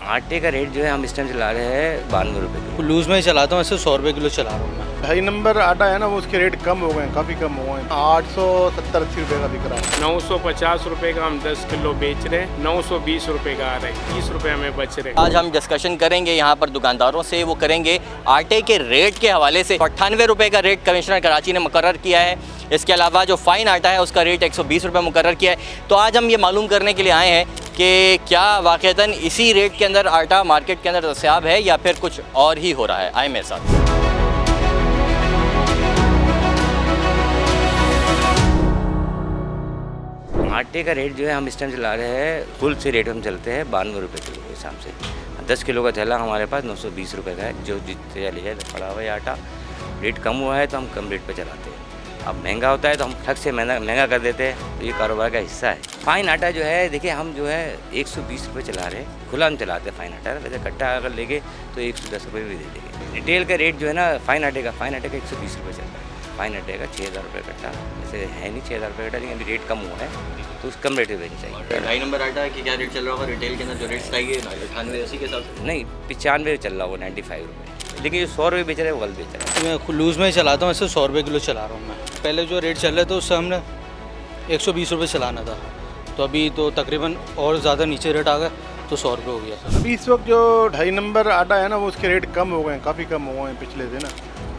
आटे का रेट जो है हम इस टाइम चला रहे हैं 92 रुपये किलो। लूज़ में ही चलाता हूँ, ऐसे 100 रुपये किलो चला रहा हूँ मैं। 2.5 नंबर आटा है ना, वो उसके रेट कम हो गए हैं, काफ़ी कम हो गए हैं। 870-80 रुपये का बिक रहा है। 950 रुपए का हम 10 किलो बेच रहे हैं, 920 रुपए का आ रहा है, 30 रुपए हमें बच रहे हैं। आज हम डिस्कशन करेंगे यहाँ पर दुकानदारों से, वो करेंगे आटे के रेट के हवाले से। 98 रुपये का रेट कमिश्नर कराची ने मुकर्रर किया है। इसके अलावा जो फ़ाइन आटा है उसका रेट 120 रुपये मुकर्रर किया है। तो आज हम ये मालूम करने के लिए आए हैं कि क्या वाक़तन इसी रेट के अंदर आटा मार्केट के अंदर दस्तयाब है या फिर कुछ और ही हो रहा है। आए मेरे साथ। आटे का रेट जो है हम इस टाइम चला रहे हैं, फुल से रेट हम चलते हैं 92 रुपये किलो के हिसाब से। 10 किलो का थैला हमारे पास 920 रुपये का है। जो जितने चले जाए पड़ा हुआ है आटा, रेट कम हुआ है तो हम कम रेट पे चलाते हैं। अब महंगा होता है तो हम ठग से महंगा कर देते हैं, तो ये कारोबार का हिस्सा है। फ़ाइन आटा जो है देखिए, हम जो है 120 रुपये चला रहे हैं, खुला हम चलाते हैं फ़ाइन आटा। वैसे कट्टा अगर लेंगे तो 110 रुपये भी दे देंगे। रिटेल का रेट जो है ना फ़ाइन आटे का 120 रुपये चल रहा है। फ़ाइन आटे का 6000 रुपये कट्टा, वैसे है नहीं 6000 रुपये कट्टा, लेकिन अभी रेट कम हुआ है तो उस कम रेट में बेचना चाहिए। 2.5 नंबर आटा की क्या रेट चल रहा होगा रिटेल के अंदर? जो रेट चाहिए 98-80 के हिसाब से नहीं, 95 चल रहा होगा, 95 रुपये, लेकिन जो 100 रुपये बेच रहे हैं वो गलत बेच रहा है। मैं लूज़ में ही चलाता हूँ, ऐसे 100 रुपये किलो चला रहा हूँ मैं। पहले जो रेट चल रहे थे उससे हमने 120 रुपये चलाना था, तो अभी तो तकरीबन और ज़्यादा नीचे रेट आ गया तो 100 रुपये हो गया। अभी इस वक्त जो 2.5 नंबर आटा है ना, वो उसके रेट कम हो गए हैं, काफ़ी कम हो गए हैं पिछले दिन।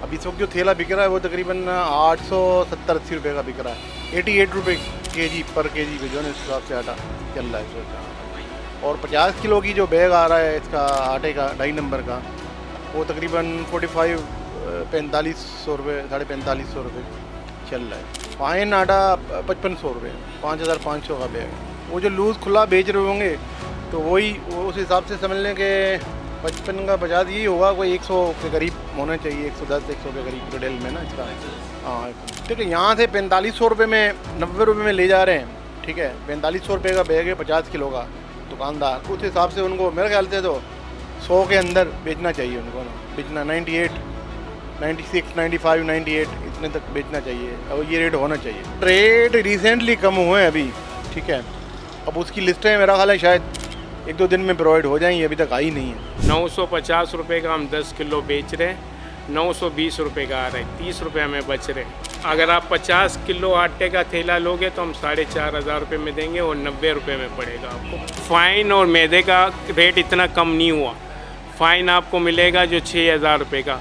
अभी इस वक्त जो थैला बिक रहा है वो तकरीबन 870-80 रुपये का बिक रहा है। 88 रुपये केजी पर केजी पे जो है इस हिसाब से आटा चल रहा है इस वक्त। और 50 किलो की जो बैग आ रहा है इसका आटे का 2.5 नंबर का, वो तकरीबन 4500 रुपये, 4550 रुपये चल रहा है। फ़ाइन आटा 5500 रुपये, 5500 का बैग। वो जो लूज़ खुला बेच रहे होंगे तो वही उस हिसाब से समझ लें कि 55 का 50 यही होगा, कोई 100 के करीब होना चाहिए, 110-100 के करीब रिटेल में ना इसका। हाँ ठीक है, यहाँ से 4500 रुपये में 90 रुपये में ले जा रहे हैं, ठीक है। 4500 रुपये का बैग है 50 किलो का, दुकानदार उस हिसाब से उनको मेरे ख्याल से तो 100 के अंदर बेचना चाहिए उनको ना, बेचना 98, 96, 95, 98 इतने तक बेचना चाहिए और ये रेट होना चाहिए। रेट रिसेंटली कम हुए हैं अभी, ठीक है। अब उसकी लिस्टें मेरा ख्याल है शायद 1-2 दिन में प्रोवाइड हो जाएंगी, अभी तक आई नहीं है। 950 रुपए का हम 10 किलो बेच रहे हैं, 920 रुपए का आ रहा है, 30 रुपए हमें बच रहे हैं। अगर आप 50 किलो आटे का थैला लोगे तो हम 4500 रुपये में देंगे और 90 रुपये में पड़ेगा आपको। फ़ाइन और मैदे का रेट इतना कम नहीं हुआ। फ़ाइन आपको मिलेगा जो 6000 रुपये का,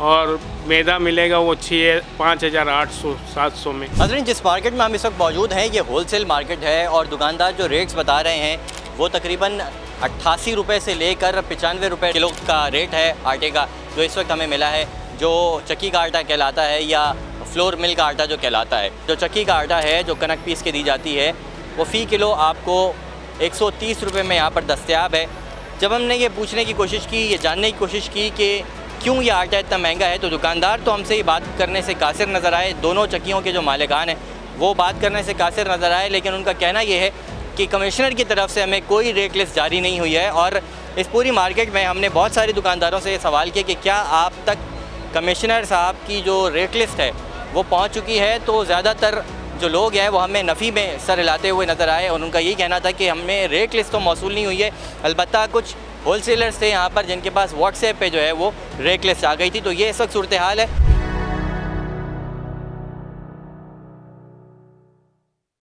और मैदा मिलेगा वो 5800-700 में। हज़रात, जिस मार्केट में हम इस वक्त मौजूद हैं ये होलसेल मार्केट है और दुकानदार जो रेट्स बता रहे हैं वो तकरीबन 88 रुपये से लेकर 95 रुपये किलो का रेट है आटे का, जो इस वक्त हमें मिला है। जो चक्की का आटा कहलाता है या फ्लोर मिल का आटा जो कहलाता है, जो चक्की का आटा है जो कनक पीस के दी जाती है, वो फ़ी किलो आपको 130 रुपये में यहाँ पर दस्तयाब है। जब हमने ये पूछने की कोशिश की, ये जानने की कोशिश की कि क्यों ये आटा इतना महंगा है, तो दुकानदार तो हमसे ये बात करने से कासिर नज़र आए। दोनों चक्कियों के जो मालिकान हैं वो बात करने से कासिर नज़र आए, लेकिन उनका कहना ये है कि कमिश्नर की तरफ से हमें कोई रेट लिस्ट जारी नहीं हुई है। और इस पूरी मार्केट में हमने बहुत सारे दुकानदारों से ये सवाल किया कि क्या आप तक कमिश्नर साहब की जो रेट लिस्ट है वो पहुंच चुकी है, तो ज़्यादातर जो लोग हैं वो हमें नफ़ी में सर हिलाते हुए नज़र आए और उनका यही कहना था कि हमें रेट लिस्ट तो मौसूल नहीं हुई है। अलबत्ता कुछ होलसेलर्स थे यहाँ पर जिनके पास व्हाट्सएप पे जो है वो रेट लिस्ट आ गई थी। तो ये इस वक्त सूरत हाल है।